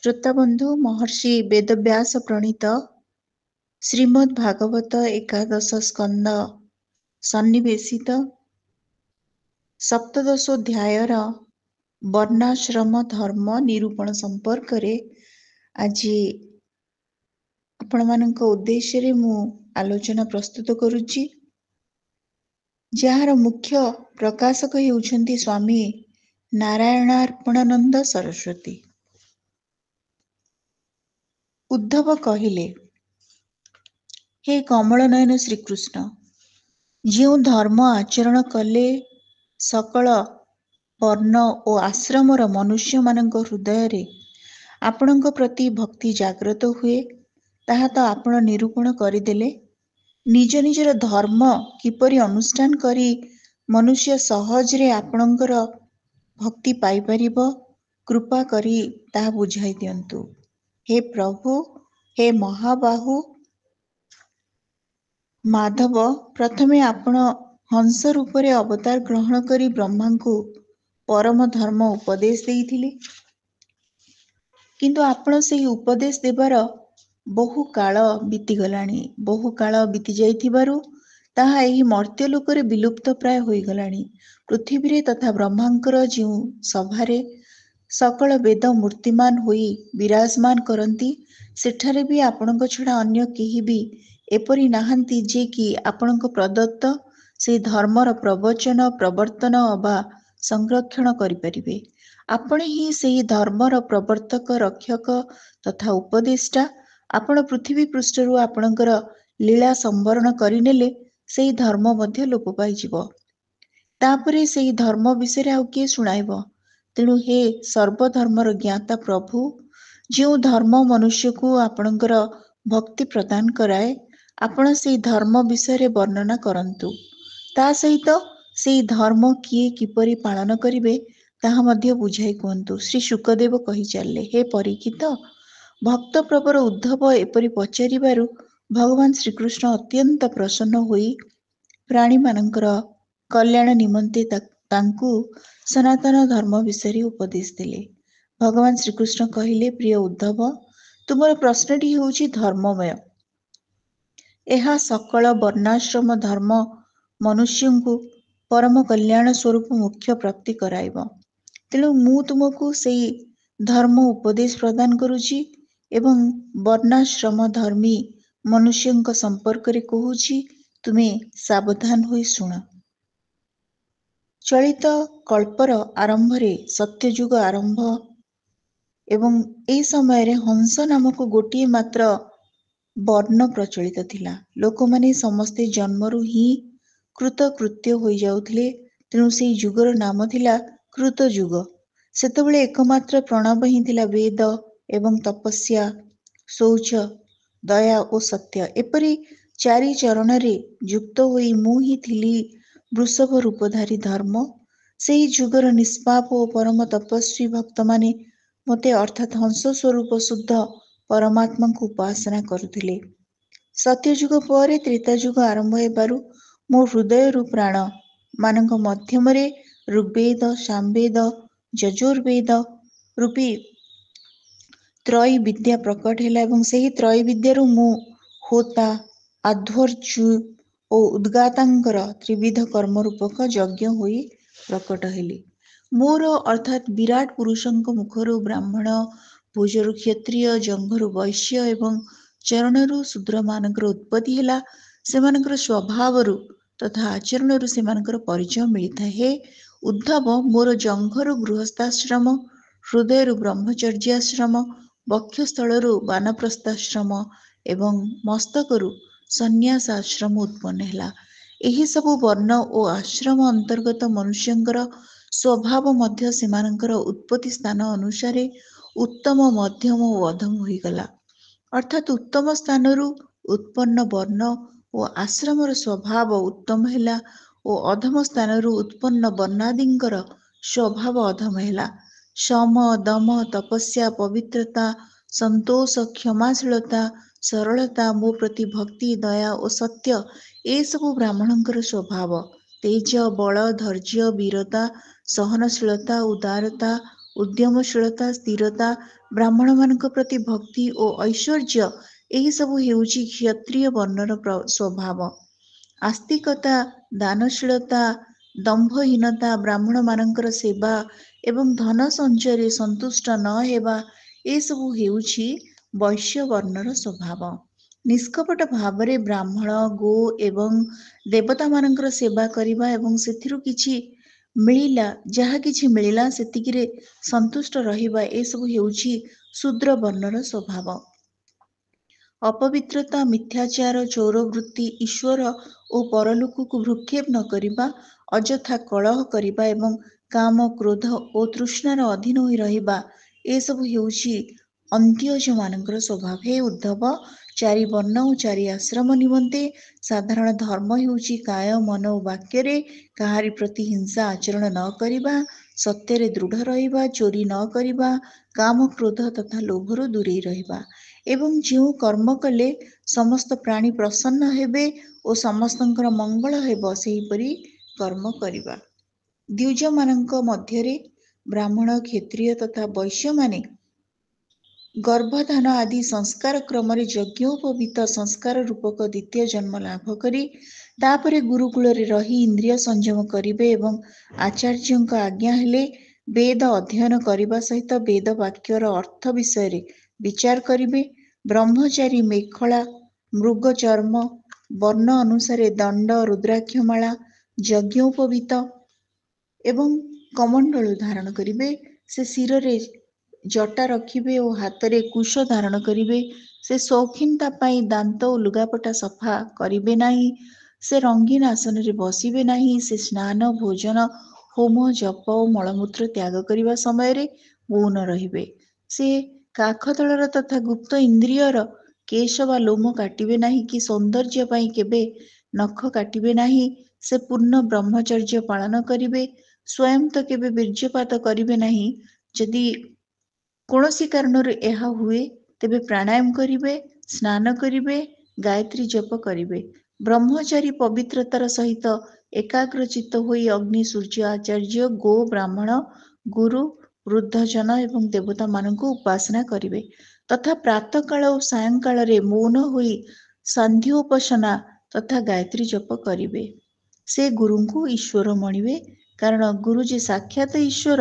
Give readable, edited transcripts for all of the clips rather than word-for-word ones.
श्रोताबंधु महर्षि वेदव्यास प्रणीत श्रीमद् भागवत एकादश स्कंद सन्निवेशित सप्तदशोध्यायर वर्णाश्रम धर्म निरूपण संपर्करे आज ଆପଣମାନଙ୍କ ଉଦ୍ଦେଶ୍ୟରେ ମୁଁ ଆଲୋଚନା ପ୍ରସ୍ତୁତ କରୁଛି, ଯାହାର ମୁଖ୍ୟ ପ୍ରକାଶକ ହେଉଛନ୍ତି ସ୍ୱାମୀ ନାରାୟଣାର୍ପଣାନନ୍ଦ ସରସ୍ୱତୀ। ଉଦ୍ଧବ କହିଲେ, ହେ କମଳନୟନ ଶ୍ରୀକୃଷ୍ଣ, ଯେଉଁ ଧର୍ମ ଆଚରଣ କଲେ ସକଳ ବର୍ଣ୍ଣ ଓ ଆଶ୍ରମର ମନୁଷ୍ୟମାନଙ୍କ ହୃଦୟରେ ଆପଣଙ୍କ ପ୍ରତି ଭକ୍ତି ଜାଗ୍ରତ ହୁଏ, ତାହା ତ ଆପଣ ନିରୂପଣ କରିଦେଲେ। ନିଜ ନିଜର ଧର୍ମ କିପରି ଅନୁଷ୍ଠାନ କରି ମନୁଷ୍ୟ ସହଜରେ ଆପଣଙ୍କର ଭକ୍ତି ପାଇପାରିବ, କୃପା କରି ତାହା ବୁଝାଇ ଦିଅନ୍ତୁ। ହେ ପ୍ରଭୁ, ହେ ମହାବାହୁ ମାଧବ, ପ୍ରଥମେ ଆପଣ ହଂସ ରୂପରେ ଅବତାର ଗ୍ରହଣ କରି ବ୍ରହ୍ମାଙ୍କୁ ପରମ ଧର୍ମ ଉପଦେଶ ଦେଇଥିଲେ, କିନ୍ତୁ ଆପଣ ସେହି ଉପଦେଶ ଦେବାର ବହୁ କାଳ ବିତିଗଲାଣି। ବହୁ କାଳ ବିତି ଯାଇଥିବାରୁ ତାହା ଏହି ମର୍ତ୍ତ୍ୟଲୋକରେ ବିଲୁପ୍ତ ପ୍ରାୟ ହୋଇଗଲାଣି। ପୃଥିବୀରେ ତଥା ବ୍ରହ୍ମାଙ୍କର ଯେଉଁ ସଭାରେ ସକଳ ବେଦ ମୂର୍ତ୍ତିମାନ ହୋଇ ବିରାଜମାନ କରନ୍ତି, ସେଠାରେ ବି ଆପଣଙ୍କ ଛଡ଼ା ଅନ୍ୟ କେହି ବି ଏପରି ନାହାନ୍ତି ଯେ କି ଆପଣଙ୍କ ପ୍ରଦତ୍ତ ସେହି ଧର୍ମର ପ୍ରବଚନ, ପ୍ରବର୍ତ୍ତନ ଅବା ସଂରକ୍ଷଣ କରିପାରିବେ। ଆପଣ ହିଁ ସେହି ଧର୍ମର ପ୍ରବର୍ତ୍ତକ, ରକ୍ଷକ ତଥା ଉପଦେଷ୍ଟା। ଆପଣ ପୃଥିବୀ ପୃଷ୍ଠରୁ ଆପଣଙ୍କର ଲୀଳା ସମ୍ବରଣ କରିନେଲେ ସେହି ଧର୍ମ ମଧ୍ୟ ଲୋପ ପାଇଯିବ। ତାପରେ ସେହି ଧର୍ମ ବିଷୟରେ ଆଉ କିଏ ଶୁଣାଇବ? ତେଣୁ ହେ ସର୍ବଧର୍ମର ଜ୍ଞାତା ପ୍ରଭୁ, ଯେଉଁ ଧର୍ମ ମନୁଷ୍ୟକୁ ଆପଣଙ୍କର ଭକ୍ତି ପ୍ରଦାନ କରାଏ, ଆପଣ ସେହି ଧର୍ମ ବିଷୟରେ ବର୍ଣ୍ଣନା କରନ୍ତୁ। ତା ସହିତ ସେହି ଧର୍ମ କିଏ କିପରି ପାଳନ କରିବେ ତାହା ମଧ୍ୟ ବୁଝାଇ କୁହନ୍ତୁ। ଶ୍ରୀ ଶୁକଦେବ କହି ଚାଲିଲେ, ହେ ପରୀକ୍ଷିତ, ଭକ୍ତପ୍ରବର ଉଦ୍ଧବ ଏପରି ପଚାରିବାରୁ ଭଗବାନ ଶ୍ରୀକୃଷ୍ଣ ଅତ୍ୟନ୍ତ ପ୍ରସନ୍ନ ହୋଇ ପ୍ରାଣୀମାନଙ୍କର କଲ୍ୟାଣ ନିମନ୍ତେ ତାଙ୍କୁ ସନାତନ ଧର୍ମ ବିଷୟରେ ଉପଦେଶ ଦେଲେ। ଭଗବାନ ଶ୍ରୀକୃଷ୍ଣ କହିଲେ, ପ୍ରିୟ ଉଦ୍ଧବ, ତୁମର ପ୍ରଶ୍ନଟି ହେଉଛି ଧର୍ମମୟ। ଏହା ସକଳ ବର୍ଣ୍ଣାଶ୍ରମ ଧର୍ମ ମନୁଷ୍ୟଙ୍କୁ ପରମ କଲ୍ୟାଣ ସ୍ୱରୂପ ମୁଖ୍ୟ ପ୍ରାପ୍ତି କରାଇବ। ତେଣୁ ମୁଁ ତୁମକୁ ସେହି ଧର୍ମ ଉପଦେଶ ପ୍ରଦାନ କରୁଛି ଏବଂ ବର୍ଣ୍ଣାଶ୍ରମ ଧର୍ମୀ ମନୁଷ୍ୟଙ୍କ ସମ୍ପର୍କରେ କହୁଛି, ତୁମେ ସାବଧାନ ହୋଇ ଶୁଣ। ଚଳିତ କଳ୍ପର ଆରମ୍ଭରେ ସତ୍ୟଯୁଗ ଆରମ୍ଭ ଏବଂ ଏହି ସମୟରେ ହଂସ ନାମକ ଗୋଟିଏ ମାତ୍ର ବର୍ଣ୍ଣ ପ୍ରଚଳିତ ଥିଲା। ଲୋକମାନେ ସମସ୍ତେ ଜନ୍ମରୁ ହିଁ କୃତକୃତ୍ୟ ହୋଇଯାଉଥିଲେ, ତେଣୁ ସେହି ଯୁଗର ନାମ ଥିଲା କୃତ ଯୁଗ। ସେତେବେଳେ ଏକମାତ୍ର ପ୍ରଣବ ହିଁ ଥିଲା ବେଦ ଏବଂ ତପସ୍ୟା, ଶୌଚ, ଦୟା ଓ ସତ୍ୟ। ଏପରି ଚାରି ଚରଣରେ ଯୁକ୍ତ ହୋଇ ମୁଁ ହିଁ ଥିଲି ବୃଷଭ ରୂପଧାରୀ ଧର୍ମ। ସେହି ଯୁଗର ନିଷ୍ପାପ ଓ ପରମ ତପସ୍ୱୀ ଭକ୍ତମାନେ ମୋତେ ଅର୍ଥାତ୍ ହଂସ ସ୍ୱରୂପ ଶୁଦ୍ଧ ପରମାତ୍ମାଙ୍କୁ ଉପାସନା କରୁଥିଲେ। ସତ୍ୟଯୁଗ ପରେ ତ୍ରେତାଯୁଗ ଆରମ୍ଭ ହେବାରୁ ମୋ ହୃଦୟରୁ ପ୍ରାଣ ମାନଙ୍କ ମଧ୍ୟମରେ ଋଗ୍ବେଦ, ସାମବେଦ, ଯଜୁର୍ବେଦ ରୂପୀ ତ୍ରୟୀ ବିଦ୍ୟା ପ୍ରକଟ ହେଲା ଏବଂ ସେହି ତ୍ରୟୀ ବିଦ୍ୟାରୁ ମୁଁ ହୋତା, ଆଧ୍ୱର୍ଯୁ ଓ ଉଦ୍ଗାତାଙ୍କର ତ୍ରିବିଧ କର୍ମ ରୂପକ ଯଜ୍ଞ ହୋଇ ପ୍ରକଟ ହେଲି। ମୋର ଅର୍ଥାତ୍ ବିରାଟ ପୁରୁଷଙ୍କ ମୁଖରୁ ବ୍ରାହ୍ମଣ, ଭୋଜରୁ କ୍ଷତ୍ରିୟ, ଜଙ୍ଘରୁ ବୈଶ୍ୟ ଏବଂ ଚରଣରୁ ଶୂଦ୍ରମାନଙ୍କର ଉତ୍ପତ୍ତି ହେଲା। ସେମାନଙ୍କର ସ୍ୱଭାବରୁ ତଥା ଆଚରଣରୁ ସେମାନଙ୍କର ପରିଚୟ ମିଳିଥାଏ। ହେ ଉଦ୍ଧବ, ମୋର ଜଙ୍ଘରୁ ଗୃହସ୍ଥାଶ୍ରମ, ହୃଦୟରୁ ବ୍ରହ୍ମଚର୍ଯ୍ୟାଶ୍ରମ, ବକ୍ଷସ୍ଥଳରୁ ବାନପ୍ରସ୍ଥାଶ୍ରମ ଏବଂ ମସ୍ତକରୁ ସନ୍ନ୍ୟାସ ଆଶ୍ରମ ଉତ୍ପନ୍ନ ହେଲା। ଏହି ସବୁ ବର୍ଣ୍ଣ ଓ ଆଶ୍ରମ ଅନ୍ତର୍ଗତ ମନୁଷ୍ୟଙ୍କର ସ୍ୱଭାବ ମଧ୍ୟ ସେମାନଙ୍କର ଉତ୍ପତ୍ତି ସ୍ଥାନ ଅନୁସାରେ ଉତ୍ତମ, ମଧ୍ୟମ ଓ ଅଧମ ହୋଇଗଲା। ଅର୍ଥାତ୍ ଉତ୍ତମ ସ୍ଥାନରୁ ଉତ୍ପନ୍ନ ବର୍ଣ୍ଣ ଓ ଆଶ୍ରମର ସ୍ୱଭାବ ଉତ୍ତମ ହେଲା ଓ ଅଧମ ସ୍ଥାନରୁ ଉତ୍ପନ୍ନ ବର୍ଣ୍ଣାଦିଙ୍କର ସ୍ୱଭାବ ଅଧମ ହେଲା। ଶମ, ଦମ, ତପସ୍ୟା, ପବିତ୍ରତା, ସନ୍ତୋଷ, କ୍ଷମାଶୀଳତା, ସରଳତା, ମୋ ପ୍ରତି ଭକ୍ତି, ଦୟା ଓ ସତ୍ୟ ଏସବୁ ବ୍ରାହ୍ମଣଙ୍କର ସ୍ୱଭାବ। ତେଜ, ବଳ, ଧୈର୍ଯ୍ୟ, ବୀରତା, ସହନଶୀଳତା, ଉଦାରତା ଉଦ୍ୟମଶୀଳତା, ସ୍ଥିରତା, ବ୍ରାହ୍ମଣମାନଙ୍କ ପ୍ରତି ଭକ୍ତି ଓ ଐଶ୍ୱର୍ଯ୍ୟ ଏହି ସବୁ ହେଉଛି କ୍ଷତ୍ରିୟ ବର୍ଣ୍ଣର ସ୍ୱଭାବ। ଆସ୍ତିକତା, ଦାନଶୀଳତା, ଦମ୍ଭହୀନତା, ବ୍ରାହ୍ମଣମାନଙ୍କର ସେବା ଏବଂ ଧନ ସଞ୍ଚୟରେ ସନ୍ତୁଷ୍ଟ ନ ହେବା ଏସବୁ ହେଉଛି ବୈଶ୍ୟ ବର୍ଣ୍ଣର ସ୍ୱଭାବ। ନିଷ୍କପଟ ଭାବରେ ବ୍ରାହ୍ମଣ, ଗୋ ଏବଂ ଦେବତାମାନଙ୍କର ସେବା କରିବା ଏବଂ ସେଥିରୁ କିଛି ମିଳିଲା, ଯାହା କିଛି ମିଳିଲା ସେତିକିରେ ସନ୍ତୁଷ୍ଟ ରହିବା ଏସବୁ ହେଉଛି ଶୂଦ୍ର ବର୍ଣ୍ଣର ସ୍ୱଭାବ। ଅପବିତ୍ରତା, ମିଥ୍ୟାଚାର, ଚୋରବୃତ୍ତି, ଈଶ୍ୱର ଓ ପରଲୋକକୁ ଭ୍ରୂକ୍ଷେପ ନ କରିବା, ଅଯଥା କଳହ କରିବା ଏବଂ କାମ, କ୍ରୋଧ ଓ ତୃଷ୍ଣାର ଅଧୀନ ହୋଇ ରହିବା ଏସବୁ ହେଉଛି ଅନ୍ତ୍ୟଜମାନଙ୍କର ସ୍ୱଭାବ। ହେ ଉଦ୍ଧବ, ଚାରି ବର୍ଣ୍ଣ ଓ ଚାରି ଆଶ୍ରମ ନିମନ୍ତେ ସାଧାରଣ ଧର୍ମ ହେଉଛି କାୟ, ମନ ଓ ବାକ୍ୟରେ କାହାରି ପ୍ରତି ହିଂସା ଆଚରଣ ନ କରିବା, ସତ୍ୟରେ ଦୃଢ଼ ରହିବା, ଚୋରି ନ କରିବା, କାମ, କ୍ରୋଧ ତଥା ଲୋଭରୁ ଦୂରେଇ ରହିବା ଏବଂ ଯେଉଁ କର୍ମ କଲେ ସମସ୍ତ ପ୍ରାଣୀ ପ୍ରସନ୍ନ ହେବେ ଓ ସମସ୍ତଙ୍କର ମଙ୍ଗଳ ହେବ ସେହିପରି କର୍ମ କରିବା। ଦ୍ୱିଜମାନଙ୍କ ମଧ୍ୟରେ ବ୍ରାହ୍ମଣ, କ୍ଷତ୍ରିୟ ତଥା ବୈଶ୍ୟମାନେ ଗର୍ଭଧାନ ଆଦି ସଂସ୍କାର କ୍ରମରେ ଯଜ୍ଞୋପବୀତ ସଂସ୍କାର ରୂପକ ଦ୍ୱିତୀୟ ଜନ୍ମ ଲାଭ କରି ତାପରେ ଗୁରୁକୁଳରେ ରହି ଇନ୍ଦ୍ରିୟ ସଂଯମ କରିବେ ଏବଂ ଆଚାର୍ଯ୍ୟଙ୍କ ଆଜ୍ଞା ହେଲେ ବେଦ ଅଧ୍ୟୟନ କରିବା ସହିତ ବେଦ ବାକ୍ୟର ଅର୍ଥ ବିଷୟରେ ବିଚାର କରିବେ। ବ୍ରହ୍ମଚାରୀ ମେଖଳା, ମୃଗ ଚର୍ମ, ବର୍ଣ୍ଣ ଅନୁସାରେ ଦଣ୍ଡ, ରୁଦ୍ରାକ୍ଷମାଳା, ଯଜ୍ଞୋପବୀତ ଏବଂ କମଣ୍ଡଳୁ ଧାରଣ କରିବେ। ସେ ଶିରରେ ଜଟା ରଖିବେ ଓ ହାତରେ କୁଶ ଧାରଣ କରିବେ। ସେ ସୌଖିନତା ପାଇଁ ଦାନ୍ତ ଓ ଲୁଗାପଟା ସଫା କରିବେ ନାହିଁ। ସେ ରଙ୍ଗୀନ ଆସନରେ ବସିବେ ନାହିଁ। ସେ ସ୍ନାନ, ଭୋଜନ, ହୋମ, ଜପ ଓ ମଳମୂତ୍ର ତ୍ୟାଗ କରିବା ସମୟରେ ମୌନ ରହିବେ। ସେ କାଖତଳର ତଥା ଗୁପ୍ତ ଇନ୍ଦ୍ରିୟର କେଶ ବା ଲୋମ କାଟିବେ ନାହିଁ କି ସୌନ୍ଦର୍ଯ୍ୟ ପାଇଁ କେବେ ନଖ କାଟିବେ ନାହିଁ। ସେ ପୂର୍ଣ୍ଣ ବ୍ରହ୍ମଚର୍ଯ୍ୟ ପାଳନ କରିବେ। ସ୍ୱୟଂ ତ କେବେ ବୀର୍ଯ୍ୟପାତ କରିବେ ନାହିଁ। ଯଦି କୌଣସି କାରଣରୁ ଏହା ହୁଏ ତେବେ ପ୍ରାଣାୟାମ କରିବେ, ସ୍ନାନ କରିବେ, ଗାୟତ୍ରୀ ଜପ କରିବେ। ବ୍ରହ୍ମଚାରୀ ପବିତ୍ରତାର ସହିତ ଏକାଗ୍ରଚିତ୍ତ ହୋଇ ଅଗ୍ନି, ସୂର୍ଯ୍ୟ, ଆଚାର୍ଯ୍ୟ, ଗୋ, ବ୍ରାହ୍ମଣ, ଗୁରୁ, ବୃଦ୍ଧଜନ ଏବଂ ଦେବତାମାନଙ୍କୁ ଉପାସନା କରିବେ ତଥା ପ୍ରାତଃକାଳ ଓ ସାୟଂକାଳରେ ମୌନ ହୋଇ ସାନ୍ଧ୍ୟୋପାସନା ତଥା ଗାୟତ୍ରୀ ଜପ କରିବେ। ସେ ଗୁରୁଙ୍କୁ ଈଶ୍ୱର ମଣିବେ, କାରଣ ଗୁରୁ ଯେ ସାକ୍ଷାତ ଈଶ୍ୱର,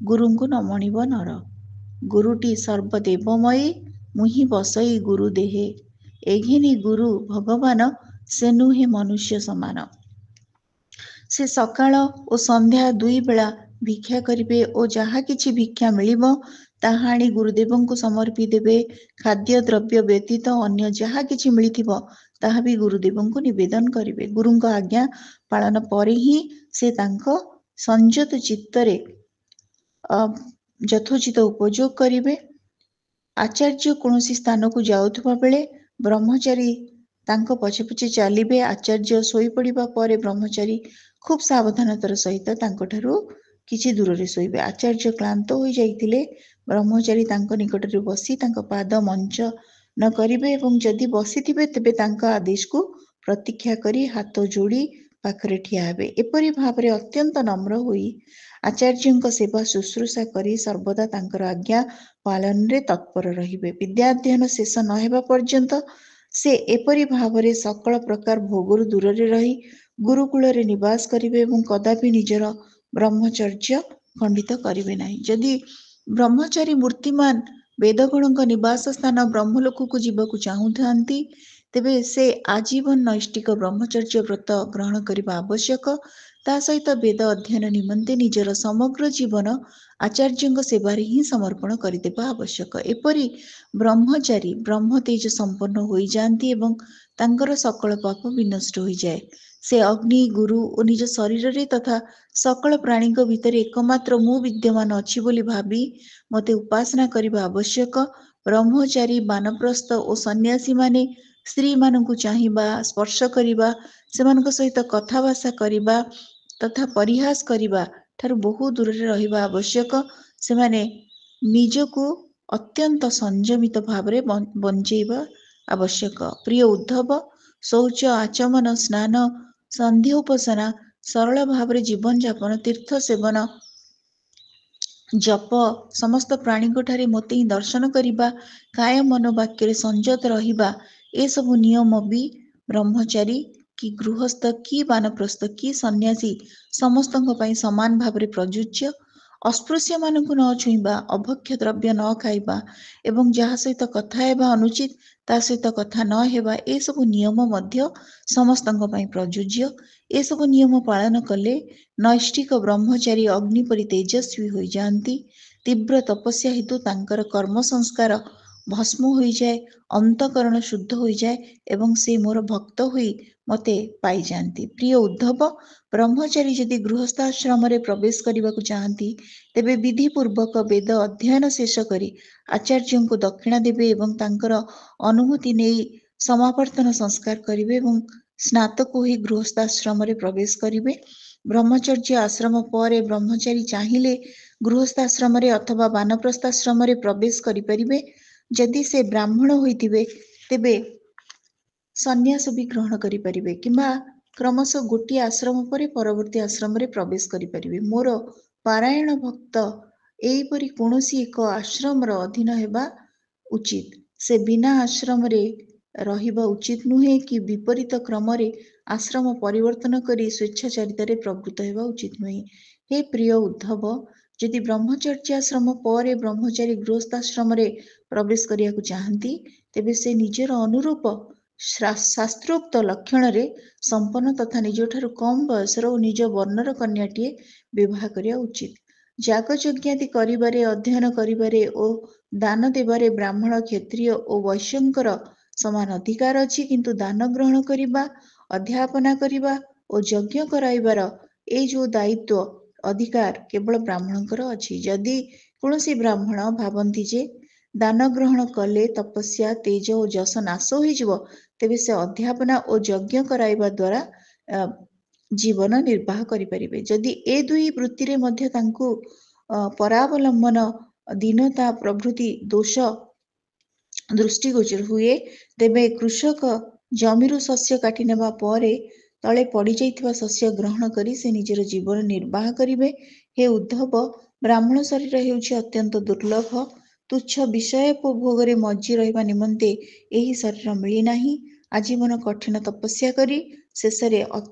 ଗୁରୁଙ୍କୁ ନ ମଣିବ ନର। ଗୁରୁଟି ସର୍ବଦେବମୟୀ, ମୁହିଁ ବସଇ ଗୁରୁ ଦେହେ। ଏଘେନି ଗୁରୁ ଭଗବାନ, ସେ ନୁହେଁ ମନୁଷ୍ୟ ସମାନ। ସେ ସକାଳ ଓ ସନ୍ଧ୍ୟା ଦୁଇ ବେଳା ଭିକ୍ଷା କରିବେ ଓ ଯାହା କିଛି ଭିକ୍ଷା ମିଳିବ ତାହା ଆଣି ଗୁରୁଦେବଙ୍କୁ ସମର୍ପି ଦେବେ। ଖାଦ୍ୟ ଦ୍ରବ୍ୟ ବ୍ୟତୀତ ଅନ୍ୟ ଯାହା କିଛି ମିଳିଥିବ ତାହା ବି ଗୁରୁଦେବଙ୍କୁ ନିବେଦନ କରିବେ। ଗୁରୁଙ୍କ ଆଜ୍ଞା ପାଳନ ପରେ ହିଁ ସେ ତାଙ୍କ ସଂଯତ ଚିତ୍ତରେ ଯଥୋଚିତ ଉପଯୋଗ କରିବେ। ଆଚାର୍ଯ୍ୟ କୌଣସି ସ୍ଥାନକୁ ଯାଉଥିବା ବେଳେ ବ୍ରହ୍ମଚାରୀ ତାଙ୍କ ପଛେ ପଛେ ଚାଲିବେ। ଆଚାର୍ଯ୍ୟ ଶୋଇପଡ଼ିବା ପରେ ବ୍ରହ୍ମଚାରୀ ଖୁବ୍ ସାବଧାନତାର ସହିତ ତାଙ୍କଠାରୁ କିଛି ଦୂରରେ ଶୋଇବେ। ଆଚାର୍ଯ୍ୟ କ୍ଳାନ୍ତ ହୋଇଯାଇଥିଲେ ବ୍ରହ୍ମଚାରୀ ତାଙ୍କ ନିକଟରେ ବସି ତାଙ୍କ ପାଦ ମଞ୍ଚନ କରିବେ ଏବଂ ଯଦି ବସିଥିବେ ତେବେ ତାଙ୍କ ଆଦେଶକୁ ପ୍ରତୀକ୍ଷା କରି ହାତ ଯୋଡ଼ି ପାଖରେ ଠିଆ ହେବେ। ଏପରି ଭାବରେ ଅତ୍ୟନ୍ତ ନମ୍ର ହୋଇ ଆଚାର୍ଯ୍ୟଙ୍କ ସେବା ଶୁଶ୍ରୂଷା କରି ସର୍ବଦା ତାଙ୍କର ଆଜ୍ଞା ପାଳନରେ ତତ୍ପର ରହିବେ। ବିଦ୍ୟାଧ୍ୟୟନ ଶେଷ ନ ହେବା ପର୍ଯ୍ୟନ୍ତ ସେ ଏପରି ଭାବରେ ସକଳ ପ୍ରକାର ଭୋଗରୁ ଦୂରରେ ରହି ଗୁରୁକୁଳରେ ନିବାସ କରିବେ ଏବଂ କଦାପି ନିଜର ବ୍ରହ୍ମଚର୍ଯ୍ୟ ଖଣ୍ଡିତ କରିବେ ନାହିଁ। ଯଦି ବ୍ରହ୍ମଚାରୀ ମୂର୍ତ୍ତିମାନ ବେଦଗଣଙ୍କ ନିବାସ ସ୍ଥାନ ବ୍ରହ୍ମଲୋକକୁ ଯିବାକୁ ଚାହୁଁଥାନ୍ତି ତେବେ ସେ ଆଜୀବନ ନୈଷ୍ଠିକ ବ୍ରହ୍ମଚର୍ଯ୍ୟ ବ୍ରତ ଗ୍ରହଣ କରିବା ଆବଶ୍ୟକ। ତା ସହିତ ବେଦ ଅଧ୍ୟୟନ ନିମନ୍ତେ ନିଜର ସମଗ୍ର ଜୀବନ ଆଚାର୍ଯ୍ୟଙ୍କ ସେବାରେ ହିଁ ସମର୍ପଣ କରିଦେବା ଆବଶ୍ୟକ। ଏପରି ବ୍ରହ୍ମଚାରୀ ବ୍ରହ୍ମ ତେଜ ସମ୍ପନ୍ନ ହୋଇଯାଆନ୍ତି ଏବଂ ତାଙ୍କର ସକଳ ପାପ ବିନଷ୍ଟ ହୋଇଯାଏ। ସେ ଅଗ୍ନି, ଗୁରୁ ଓ ନିଜ ଶରୀରରେ ତଥା ସକଳ ପ୍ରାଣୀଙ୍କ ଭିତରେ ଏକମାତ୍ର ମୁଁ ବିଦ୍ୟମାନ ଅଛି ବୋଲି ଭାବି ମୋତେ ଉପାସନା କରିବା ଆବଶ୍ୟକ। ବ୍ରହ୍ମଚାରୀ, ବାନପ୍ରସ୍ଥ ଓ ସନ୍ନ୍ୟାସୀମାନେ ସ୍ତ୍ରୀମାନଙ୍କୁ ଚାହିଁବା, ସ୍ପର୍ଶ କରିବା, ସେମାନଙ୍କ ସହିତ କଥାଭାଷା କରିବା ତଥା ପରିହାସ କରିବା ଠାରୁ ବହୁ ଦୂରରେ ରହିବା ଆବଶ୍ୟକ। ସେମାନେ ନିଜକୁ ଅତ୍ୟନ୍ତ ସଂଯମିତ ଭାବରେ ବଞ୍ଚେଇବା ଆବଶ୍ୟକ। ପ୍ରିୟ ଉଦ୍ଧବ, ଶୌଚ, ଆଚମନ, ସ୍ନାନ, ସନ୍ଧ୍ୟୋପାସନା, ସରଳ ଭାବରେ ଜୀବନଯାପନ, ତୀର୍ଥ ସେବନ ଜପ, ସମସ୍ତ ପ୍ରାଣୀଙ୍କ ଠାରେ ମୋତେ ହିଁ ଦର୍ଶନ କରିବା, କାୟ ମନ ବାକ୍ୟରେ ସଂଯତ ରହିବା, ଏସବୁ ନିୟମ ବି ବ୍ରହ୍ମଚାରୀ କି ଗୃହସ୍ଥ କି ବାନପ୍ରସ୍ଥ କି ସନ୍ନ୍ୟାସୀ ସମସ୍ତଙ୍କ ପାଇଁ ସମାନ ଭାବରେ ପ୍ରଯୁଜ୍ୟ। ଅସ୍ପୃଶ୍ୟମାନଙ୍କୁ ନ ଛୁଇଁବା, ଅଭକ୍ଷ୍ୟ ଦ୍ରବ୍ୟ ନ ଖାଇବା ଏବଂ ଯାହା ସହିତ କଥା ହେବା ଅନୁଚିତ ତା ସହିତ କଥା ନ ହେବା, ଏସବୁ ନିୟମ ମଧ୍ୟ ସମସ୍ତଙ୍କ ପାଇଁ ପ୍ରଯୁଜ୍ୟ। ଏସବୁ ନିୟମ ପାଳନ କଲେ ନୈଷ୍ଠିକ ବ୍ରହ୍ମଚାରୀ ଅଗ୍ନି ପରି ତେଜସ୍ୱୀ ହୋଇଯାଆନ୍ତି। ତୀବ୍ର ତପସ୍ୟା ହେତୁ ତାଙ୍କର କର୍ମ ସଂସ୍କାର ଭସ୍ମ ହୋଇଯାଏ, ଅନ୍ତଃକରଣ ଶୁଦ୍ଧ ହୋଇଯାଏ ଏବଂ ସେ ମୋର ଭକ୍ତ ହୋଇ ମୋତେ ପାଇଯାଆନ୍ତି। ପ୍ରିୟ ଉଦ୍ଧବ, ବ୍ରହ୍ମଚାରୀ ଯଦି ଗୃହସ୍ଥାଶ୍ରମରେ ପ୍ରବେଶ କରିବାକୁ ଚାହାନ୍ତି, ତେବେ ବିଧିପୂର୍ବକ ବେଦ ଅଧ୍ୟୟନ ଶେଷ କରି ଆଚାର୍ଯ୍ୟଙ୍କୁ ଦକ୍ଷିଣା ଦେବେ ଏବଂ ତାଙ୍କର ଅନୁମତି ନେଇ ସମାବର୍ତ୍ତନ ସଂସ୍କାର କରିବେ ଏବଂ ସ୍ନାତକ ହୋଇ ଗୃହସ୍ଥାଶ୍ରମରେ ପ୍ରବେଶ କରିବେ। ବ୍ରହ୍ମଚର୍ଯ୍ୟ ଆଶ୍ରମ ପରେ ବ୍ରହ୍ମଚାରୀ ଚାହିଁଲେ ଗୃହସ୍ଥାଶ୍ରମରେ ଅଥବା ବାନପ୍ରସ୍ଥାଶ୍ରମରେ ପ୍ରବେଶ କରିପାରିବେ। ଯଦି ସେ ବ୍ରାହ୍ମଣ ହୋଇଥିବେ ତେବେ ସନ୍ନ୍ୟାସ ବି ଗ୍ରହଣ କରିପାରିବେ କିମ୍ବା କ୍ରମଶଃ ଗୋଟିଏ ଆଶ୍ରମ ପରେ ପରବର୍ତ୍ତୀ ଆଶ୍ରମରେ ପ୍ରବେଶ କରିପାରିବେ। ମୋର ପାରାୟଣ ଭକ୍ତ ଏହିପରି କୌଣସି ଏକ ଆଶ୍ରମର ଅଧୀନ ହେବା ଉଚିତ। ସେ ବିନା ଆଶ୍ରମରେ ରହିବା ଉଚିତ ନୁହେଁ କି ବିପରୀତ କ୍ରମରେ ଆଶ୍ରମ ପରିବର୍ତ୍ତନ କରି ସ୍ୱେଚ୍ଛାଚାରିତାରେ ପ୍ରବୃତ୍ତ ହେବା ଉଚିତ ନୁହେଁ। ହେ ପ୍ରିୟ ଉଦ୍ଧବ, ଯଦି ବ୍ରହ୍ମଚର୍ଯ୍ୟାଶ୍ରମ ପରେ ବ୍ରହ୍ମଚାରୀ ଗୃହସ୍ଥାଶ୍ରମରେ ପ୍ରବେଶ କରିବାକୁ ଚାହାନ୍ତି, ତେବେ ସେ ନିଜର ଅନୁରୂପ ଶାସ୍ତ୍ରୋକ୍ତ ଲକ୍ଷଣରେ ସମ୍ପନ୍ନ ତଥା ନିଜଠାରୁ କମ୍ ବୟସର ଓ ନିଜ ବର୍ଣ୍ଣର କନ୍ୟାଟିଏ ବିବାହ କରିବା ଉଚିତ। ଯାଗ ଯଜ୍ଞାଦି କରିବାରେ, ଅଧ୍ୟୟନ କରିବାରେ ଓ ଦାନ ଦେବାରେ ବ୍ରାହ୍ମଣ, କ୍ଷତ୍ରିୟ ଓ ବୈଶ୍ୟଙ୍କର ସମାନ ଅଧିକାର ଅଛି, କିନ୍ତୁ ଦାନ ଗ୍ରହଣ କରିବା, ଅଧ୍ୟାପନା କରିବା ଓ ଯଜ୍ଞ କରାଇବାର ଏଇ ଯୋଉ ଦାୟିତ୍ୱ ଅଧିକାର କେବଳ ବ୍ରାହ୍ମଣଙ୍କର ଅଛି। ଯଦି କୌଣସି ବ୍ରାହ୍ମଣ ଭାବନ୍ତି ଯେ ଦାନ ଗ୍ରହଣ କଲେ ତପସ୍ୟା, ତେଜ ଓ ଯଶ ନାଶ ହୋଇଯିବ, ତେବେ ସେ ଅଧ୍ୟାପନା ଓ ଯଜ୍ଞ କରାଇବା ଦ୍ୱାରା ଜୀବନ ନିର୍ବାହ କରିପାରିବେ। ଯଦି ଏ ଦୁଇ ବୃତ୍ତିରେ ମଧ୍ୟ ତାଙ୍କୁ ପରାବଲମ୍ବନ, ଦୀନତା ପ୍ରଭୃତି ଦୋଷ ଦୃଷ୍ଟିଗୋଚର ହୁଏ, ତେବେ କୃଷକ ଜମିରୁ ଶସ୍ୟ କାଟି ନେବା ପରେ ତଳେ ପଡ଼ିଯାଇଥିବା ଶସ୍ୟ ଗ୍ରହଣ କରି ସେ ନିଜର ଜୀବନ ନିର୍ବାହ କରିବେ। ହେ ଉଦ୍ଧବ, ବ୍ରାହ୍ମଣ ଶରୀର ହେଉଛି ଅତ୍ୟନ୍ତ ଦୁର୍ଲଭ। ତୁଚ୍ଛ ବିଷୟୋପଭୋଗରେ ମଜ୍ଜି ରହିବା ନିମନ୍ତେ ଏହି ଶରୀର ମିଳିନାହିଁ। ଆଜୀବନ କଠିନ ତପସ୍ୟା କରି ଶେଷରେ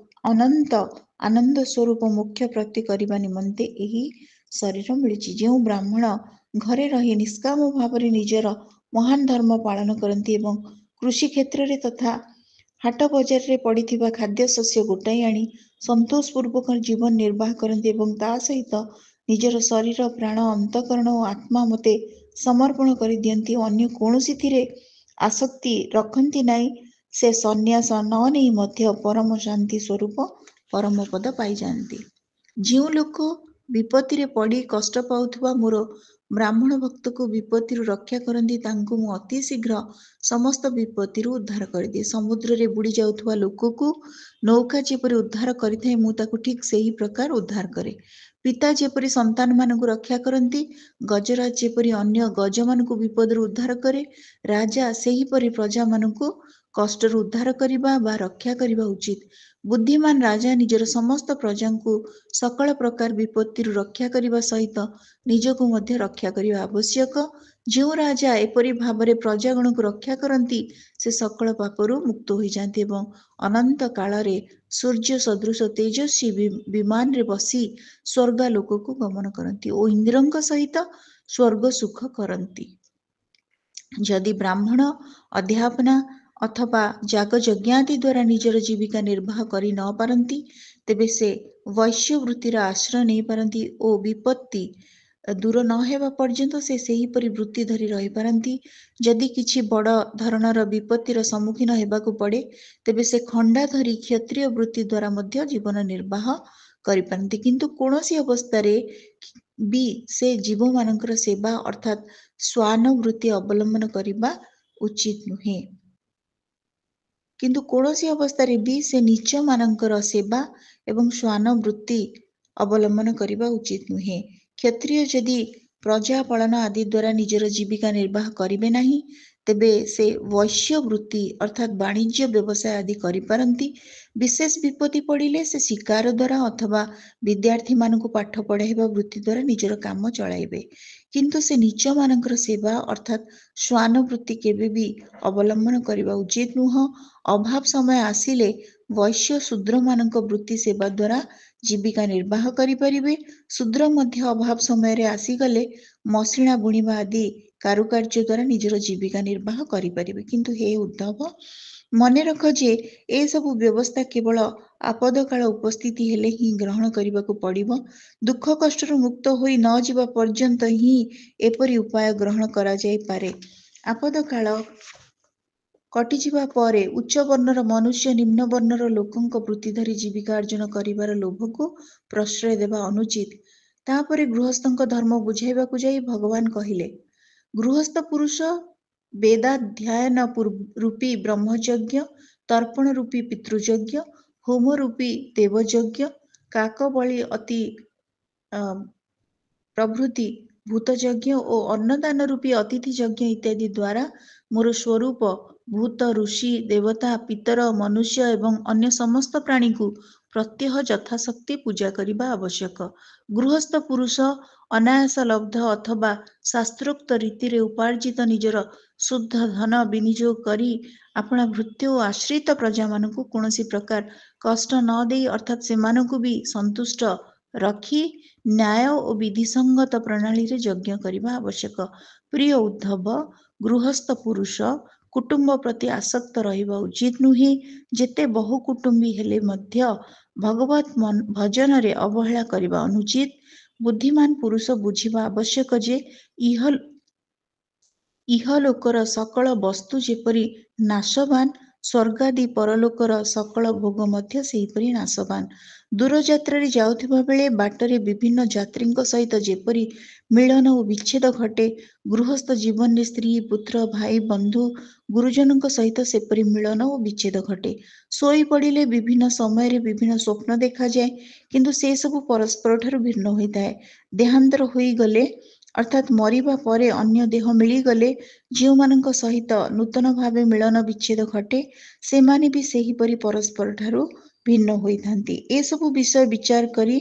ଅନନ୍ତ ଆନନ୍ଦ ସ୍ୱରୂପ ମୋକ୍ଷ ପ୍ରାପ୍ତି କରିବା ନିମନ୍ତେ ଏହି ଶରୀର ମିଳିଛି। ଯେଉଁ ବ୍ରାହ୍ମଣ ଘରେ ରହି ନିଷ୍କାମ ଭାବରେ ନିଜର ମହାନ ଧର୍ମ ପାଳନ କରନ୍ତି ଏବଂ କୃଷି କ୍ଷେତ୍ରରେ ତଥା ହାଟ ବଜାରରେ ପଡ଼ିଥିବା ଖାଦ୍ୟଶସ୍ୟ ଗୋଟାଇ ଆଣି ସନ୍ତୋଷପୂର୍ବକ ଜୀବନ ନିର୍ବାହ କରନ୍ତି ଏବଂ ତା ସହିତ ନିଜର ଶରୀର, ପ୍ରାଣ, ଅନ୍ତଃକରଣ ଓ ଆତ୍ମା ମୋତେ ସମର୍ପଣ କରିଦିଅନ୍ତି, ଅନ୍ୟ କୌଣସିଥିରେ ଆସକ୍ତି ରଖନ୍ତି ନାହିଁ, ସେ ସନ୍ନ୍ୟାସ ନ ନେଇ ମଧ୍ୟ ପରମ ଶାନ୍ତି ସ୍ୱରୂପ ପରମପଦ ପାଇଯାଆନ୍ତି। ଯେଉଁ ଲୋକ ବିପତ୍ତିରେ ପଡ଼ି କଷ୍ଟ ପାଉଥିବା ମୋର ବ୍ରାହ୍ମଣ ଭକ୍ତକୁ ବିପତ୍ତିରୁ ରକ୍ଷା କରନ୍ତି, ତାଙ୍କୁ ମୁଁ ଅତି ଶୀଘ୍ର ସମସ୍ତ ବିପତ୍ତିରୁ ଉଦ୍ଧାର କରିଦିଏ। ସମୁଦ୍ରରେ ବୁଡ଼ି ଯାଉଥିବା ଲୋକକୁ ନୌକା ଯେପରି ଉଦ୍ଧାର କରିଥାଏ, ମୁଁ ତାକୁ ଠିକ୍ ସେହି ପ୍ରକାର ଉଦ୍ଧାର କରେ। ପିତା ଯେପରି ସନ୍ତାନମାନଙ୍କୁ ରକ୍ଷା କରନ୍ତି, ଗଜରାଜ ଯେପରି ଅନ୍ୟ ଗଜମାନଙ୍କୁ ବିପଦରୁ ଉଦ୍ଧାର କରେ, ରାଜା ସେହିପରି ପ୍ରଜାମାନଙ୍କୁ କଷ୍ଟରୁ ଉଦ୍ଧାର କରିବା ବା ରକ୍ଷା କରିବା ଉଚିତ। ବୁଦ୍ଧିମାନ ରାଜା ନିଜର ସମସ୍ତ ପ୍ରଜାଙ୍କୁ ସକଳ ପ୍ରକାର ବିପତ୍ତିରୁ ରକ୍ଷା କରିବା ସହିତ ନିଜକୁ ମଧ୍ୟ ରକ୍ଷା କରିବା ଆବଶ୍ୟକ। ଯେଉଁ ରାଜା ଏପରି ଭାବରେ ପ୍ରଜାଗଣକୁ ରକ୍ଷା କରନ୍ତି, ସେ ସକଳ ପାପରୁ ମୁକ୍ତ ହୋଇଯାଆନ୍ତି ଏବଂ ଅନନ୍ତ କାଳରେ ସୂର୍ଯ୍ୟ ସଦୃଶ ତେଜସ୍ୱୀ ବିମାନରେ ବସି ସ୍ୱର୍ଗାଲୋକକୁ ଗମନ କରନ୍ତି ଓ ଇନ୍ଦ୍ରଙ୍କ ସହିତ ସ୍ୱର୍ଗ ସୁଖ କରନ୍ତି। ଯଦି ବ୍ରାହ୍ମଣ ଅଧ୍ୟାପନା ଅଥବା ଯାଗ ଯଜ୍ଞାଦି ଦ୍ୱାରା ନିଜର ଜୀବିକା ନିର୍ବାହ କରି ନ ପାରନ୍ତି, ତେବେ ସେ ବୈଶ୍ୟ ବୃତ୍ତିର ଆଶ୍ରୟ ନେଇପାରନ୍ତି ଓ ବିପତ୍ତି ଦୂର ନ ହେବା ପର୍ଯ୍ୟନ୍ତ ସେ ସେହିପରି ବୃତ୍ତି ଧରି ରହିପାରନ୍ତି। ଯଦି କିଛି ବଡ଼ ଧରଣର ବିପତ୍ତିର ସମ୍ମୁଖୀନ ହେବାକୁ ପଡ଼େ, ତେବେ ସେ ଖଣ୍ଡା ଧରି କ୍ଷତ୍ରିୟ ବୃତ୍ତି ଦ୍ୱାରା ମଧ୍ୟ ଜୀବନ ନିର୍ବାହ କରିପାରନ୍ତି, କିନ୍ତୁ କୌଣସି ଅବସ୍ଥାରେ ବି ସେ ଜୀବମାନଙ୍କର ସେବା ଅର୍ଥାତ୍ ଶ୍ୱାନ ବୃତ୍ତି ଅବଲମ୍ବନ କରିବା ଉଚିତ ନୁହେଁ। କିନ୍ତୁ କୌଣସି ଅବସ୍ଥାରେ ବି ସେ ନୀଚମାନଙ୍କର ସେବା ଏବଂ ଶ୍ୱାନ ବୃତ୍ତି ଅବଲମ୍ବନ କରିବା ଉଚିତ ନୁହେଁ। କ୍ଷତ୍ରିୟ ଯଦି ପ୍ରଜା ପାଳନ ଆଦି ଦ୍ୱାରା ନିଜର ଜୀବିକା ନିର୍ବାହ କରିବେ ନାହିଁ, ତେବେ ସେ ବୈଶ୍ୟ ବୃତ୍ତି ଅର୍ଥାତ୍ ବାଣିଜ୍ୟ ବ୍ୟବସାୟ ଆଦି କରିପାରନ୍ତି। ବିଶେଷ ବିପତ୍ତି ପଡ଼ିଲେ ସେ ଶିକାର ଦ୍ୱାରା ଅଥବା ବିଦ୍ୟାର୍ଥୀମାନଙ୍କୁ ପାଠ ପଢ଼ାଇବା ବୃତ୍ତି ଦ୍ୱାରା ନିଜର କାମ ଚଳାଇବେ। କିନ୍ତୁ ସେ ନିଚମାନଙ୍କର ସେବା ଅର୍ଥାତ୍ ଶ୍ୱାନ ବୃତ୍ତି କେବେ ବି ଅବଲମ୍ବନ କରିବା ଉଚିତ ନୁହଁ। ଅଭାବ ସମୟ ଆସିଲେ ବୈଶ୍ୟ ଶୂଦ୍ରମାନଙ୍କ ବୃତ୍ତି ସେବା ଦ୍ୱାରା ଜୀବିକା ନିର୍ବାହ କରିପାରିବେ। ଶୂଦ୍ର ମଧ୍ୟ ଅଭାବ ସମୟରେ ଆସିଗଲେ ମସିଣା ବୁଣିବା ଆଦି କାରୁକାର୍ଯ୍ୟ ଦ୍ୱାରା ନିଜର ଜୀବିକା ନିର୍ବାହ କରିପାରିବେ। କିନ୍ତୁ ହେ ଉଦ୍ଧବ, ମନେ ରଖ ଯେ ଏସବୁ ବ୍ୟବସ୍ଥା କେବଳ ଆପଦକାଳ ଉପସ୍ଥିତି ହେଲେ ହିଁ ଗ୍ରହଣ କରିବାକୁ ପଡ଼ିବ। ଦୁଃଖ କଷ୍ଟରୁ ମୁକ୍ତ ହୋଇ ନ ଯିବା ପର୍ଯ୍ୟନ୍ତ ହିଁ ଏପରି ଉପାୟ ଗ୍ରହଣ କରାଯାଇପାରେ। ଆପଦକାଳ କଟିଯିବା ପରେ ଉଚ୍ଚ ବର୍ଣ୍ଣର ମନୁଷ୍ୟ ନିମ୍ନ ବର୍ଣ୍ଣର ଲୋକଙ୍କ ବୃତ୍ତି ଧରି ଜୀବିକା ଅର୍ଜନ କରିବାର ଲୋଭକୁ ପ୍ରଶ୍ରୟ ଦେବା ଅନୁଚିତ। ତାପରେ ଗୃହସ୍ଥଙ୍କ ଧର୍ମ ବୁଝାଇବାକୁ ଯାଇ ଭଗବାନ କହିଲେ, ଗୃହସ୍ଥ ପୁରୁଷ ବେଦାଧ୍ୟୟନ ରୂପୀ ବ୍ରହ୍ମଯଜ୍ଞ, ତର୍ପଣ ରୂପୀ ପିତୃଯଜ୍ଞ, ହୋମ ରୂପୀ ଦେବଯଜ୍ଞ, କାକବଳି ଅତି ପ୍ରଭୃତି ଭୂତଯଜ୍ଞ ଓ ଅନ୍ନଦାନ ରୂପୀ ଅତିଥି ଯଜ୍ଞ ଇତ୍ୟାଦି ଦ୍ୱାରା ମୋର ସ୍ୱରୂପ ଭୂତ, ଋଷି, ଦେବତା, ପିତର, ମନୁଷ୍ୟ ଏବଂ ଅନ୍ୟ ସମସ୍ତ ପ୍ରାଣୀଙ୍କୁ ପ୍ରତ୍ୟହ ଯଥାଶକ୍ତି ପୂଜା କରିବା ଆବଶ୍ୟକ। ଗୃହସ୍ଥ ପୁରୁଷ ଅନାୟାସ ଲବ୍ଧ ଅଥବା ଶାସ୍ତ୍ରୋକ୍ତ ରୀତିରେ ଉପାର୍ଜିତ ନିଜର ଶୁଦ୍ଧ ଧନ ବିନିଯୋଗ କରି ଆପଣା ଭୃତ୍ୟ ଓ ଆଶ୍ରିତ ପ୍ରଜାମାନଙ୍କୁ କୌଣସି ପ୍ରକାର କଷ୍ଟ ନ ଦେଇ ଅର୍ଥାତ୍ ସେମାନଙ୍କୁ ବି ସନ୍ତୁଷ୍ଟ ରଖି ନ୍ୟାୟ ଓ ବିଧିସଙ୍ଗତ ପ୍ରଣାଳୀରେ ଯଜ୍ଞ କରିବା ଆବଶ୍ୟକ। ପ୍ରିୟ ଉଦ୍ଧବ, ଗୃହସ୍ଥ ପୁରୁଷ କୁଟୁମ୍ବ ପ୍ରତି ଆସକ୍ତ ରହିବା ଉଚିତ ନୁହେଁ। ଯେତେ ବହୁ କୁଟୁମ୍ବୀ ହେଲେ ମଧ୍ୟ ଭଗବତ ଭଜନରେ ଅବହେଳା କରିବା ଅନୁଚିତ। ବୁଦ୍ଧିମାନ ପୁରୁଷ ବୁଝିବା ଆବଶ୍ୟକ ଯେ ଇହଲୋକର ସକଳ ବସ୍ତୁ ଯେପରି ନାଶବାନ, ସ୍ୱର୍ଗାଦି ପରଲୋକର ସକଳ ଭୋଗ ମଧ୍ୟ ସେହିପରି ନାଶବାନ। ଦୂରଯାତ୍ରାରେ ଯାଉଥିବା ବେଳେ ବାଟରେ ବିଭିନ୍ନ ଯାତ୍ରୀଙ୍କ ସହିତ ଯେପରି ମିଳନ ଓ ବିଚ୍ଛେଦ ଘଟେ, ଗୃହସ୍ଥ ଜୀବନରେ ସ୍ତ୍ରୀ, ପୁତ୍ର, ଭାଇ, ବନ୍ଧୁ, ଗୁରୁଜନଙ୍କ ସହିତ ସେପରି ମିଳନ ଓ ବିଚ୍ଛେଦ ଘଟେ। ଶୋଇ ପଡ଼ିଲେ ବିଭିନ୍ନ ସମୟରେ ବିଭିନ୍ନ ସ୍ୱପ୍ନ ଦେଖାଯାଏ, କିନ୍ତୁ ସେସବୁ ପରସ୍ପରଠାରୁ ଭିନ୍ନ ହୋଇଥାଏ। ଦେହାନ୍ତର ହୋଇଗଲେ ଅର୍ଥାତ୍ ମରିବା ପରେ ଅନ୍ୟ ଦେହ ମିଳିଗଲେ ଯେଉଁମାନଙ୍କ ସହିତ ନୂତନ ଭାବେ ମିଳନ ବିଚ୍ଛେଦ ଘଟେ, ସେମାନେ ବି ସେହିପରି ପରସ୍ପରଠାରୁ ଭିନ୍ନ ହୋଇଥାନ୍ତି। ଏସବୁ ବିଷୟ ବିଚାର କରି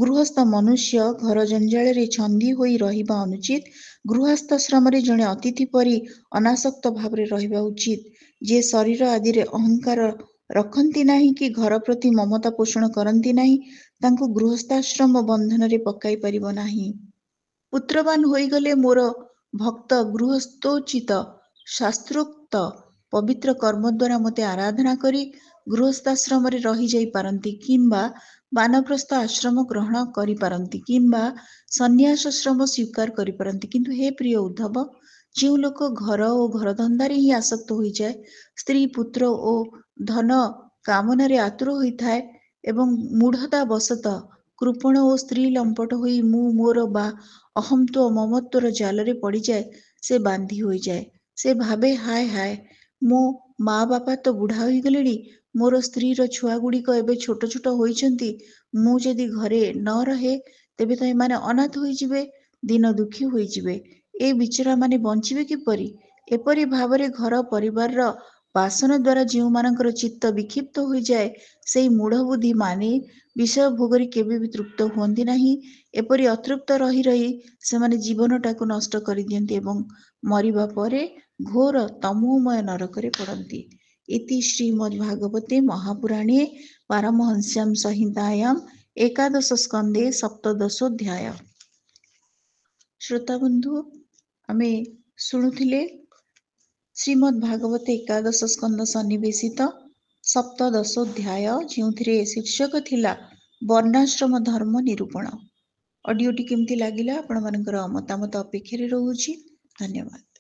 ଗୃହସ୍ଥ ମନୁଷ୍ୟ ଘର ଜଞ୍ଜାଳରେ ଛନ୍ଦି ହୋଇ ରହିବା ଅନୁଚିତ। ଗୃହସ୍ଥାଶ୍ରମରେ ଜଣେ ଅତିଥି ପରି ଅନାସକ୍ତ ଭାବରେ ରହିବା ଉଚିତ। ଯେ ଶରୀର ଆଦିରେ ଅହଙ୍କାର ରଖନ୍ତି ନାହିଁ କି ଘର ପ୍ରତି ମମତା ପୋଷଣ କରନ୍ତି ନାହିଁ, ତାଙ୍କୁ ଗୃହସ୍ଥାଶ୍ରମ ବନ୍ଧନରେ ପକାଇ ପାରିବ ନାହିଁ। ପୁତ୍ରବାନ ହୋଇଗଲେ ମୋର ଭକ୍ତ ଗୃହସ୍ଥୋଚିତ ଶାସ୍ତ୍ରୋକ୍ତ ପବିତ୍ର କର୍ମ ଦ୍ୱାରା ମୋତେ ଆରାଧନା କରି ଗୃହସ୍ଥାଶ୍ରମରେ ରହିଯାଇ ପାରନ୍ତି କିମ୍ବା ବାନପ୍ରସ୍ଥ ଆଶ୍ରମ ଗ୍ରହଣ କରିପାରନ୍ତି କିମ୍ବା ସନ୍ନ୍ୟାସାଶ୍ରମ ସ୍ୱୀକାର କରିପାରନ୍ତି। କିନ୍ତୁ ହେ ପ୍ରିୟ ଉଦ୍ଧବ, ଯେଉଁ ଲୋକ ଘର ଓ ଘରଧନ୍ଦାରେ ହିଁ ଆସକ୍ତ ହୋଇଯାଏ, ସ୍ତ୍ରୀ, ପୁତ୍ର ଓ ଧନ କାମନାରେ ଆତୁର ହୋଇଥାଏ ଏବଂ ମୂଢ଼ତା ବଶତଃ କୃପଣ ଓ ସ୍ତ୍ରୀ ଲମ୍ପଟ ହୋଇ ମୁଁ ମୋର ବା ଅହଂତ୍ୱ ମମତ୍ୱର ଜାଲରେ ପଡ଼ିଯାଏ, ସେ ବାନ୍ଧି ହୋଇଯାଏ। ସେ ଭାବେ, ହାୟ ହାୟ, ମୋ ମା ବାପା ତ ବୁଢ଼ା ହୋଇଗଲେଣି, ମୋର ସ୍ତ୍ରୀର ଛୁଆଗୁଡ଼ିକ ଏବେ ଛୋଟ ଛୋଟ ହୋଇଛନ୍ତି, ମୁଁ ଯଦି ଘରେ ନ ରହେ ତେବେ ତ ଏମାନେ ଅନାଥ ହୋଇଯିବେ, ଦିନ ଦୁଃଖୀ ହୋଇଯିବେ। ଏ ବିଚରାମାନେ ବଞ୍ଚିବେ କିପରି? ଏପରି ଭାବରେ ଘର ପରିବାରର ବାସନା ଦ୍ୱାରା ଯେଉଁମାନଙ୍କର ଚିତ୍ତ ବିକ୍ଷିପ୍ତ ହୋଇଯାଏ, ସେହି ମୂଢ଼ ବୁଦ୍ଧି ମାନେ ବିଷୟ ଭୋଗରେ କେବେ ବି ତୃପ୍ତ ହୁଅନ୍ତି ନାହିଁ। ଏପରି ଅତୃପ୍ତ ରହି ରହି ସେମାନେ ଜୀବନଟାକୁ ନଷ୍ଟ କରିଦିଅନ୍ତି ଏବଂ ମରିବା ପରେ ଘୋର ତମୋମୟ ନରକରେ ପଡ଼ନ୍ତି। ଇତି ଶ୍ରୀମଦ୍ଭାଗବତେ ମହାପୁରାଣେ ପାରମହଂସ୍ୟାଂ ସଂହିତାୟାଂ ଏକାଦଶ ସ୍କନ୍ଧେ ସପ୍ତଦଶୋଧ୍ୟାୟ। ଶ୍ରୋତାବନ୍ଧୁ, ଆମେ ଶୁଣୁଥିଲେ ଶ୍ରୀମଦ୍ଭାଗବତ ଏକାଦଶ ସ୍କନ୍ଧ ସନ୍ନିବେଶିତ ସପ୍ତଦଶୋଧ୍ୟାୟ, ଯେଉଁଥିରେ ଶୀର୍ଷକ ଥିଲା ବର୍ଣ୍ଣାଶ୍ରମ ଧର୍ମ ନିରୂପଣ। ଅଡିଓଟି କେମିତି ଲାଗିଲା? ଆପଣମାନଙ୍କର ମତାମତ ଅପେକ୍ଷାରେ ରହୁଛି। ଧନ୍ୟବାଦ।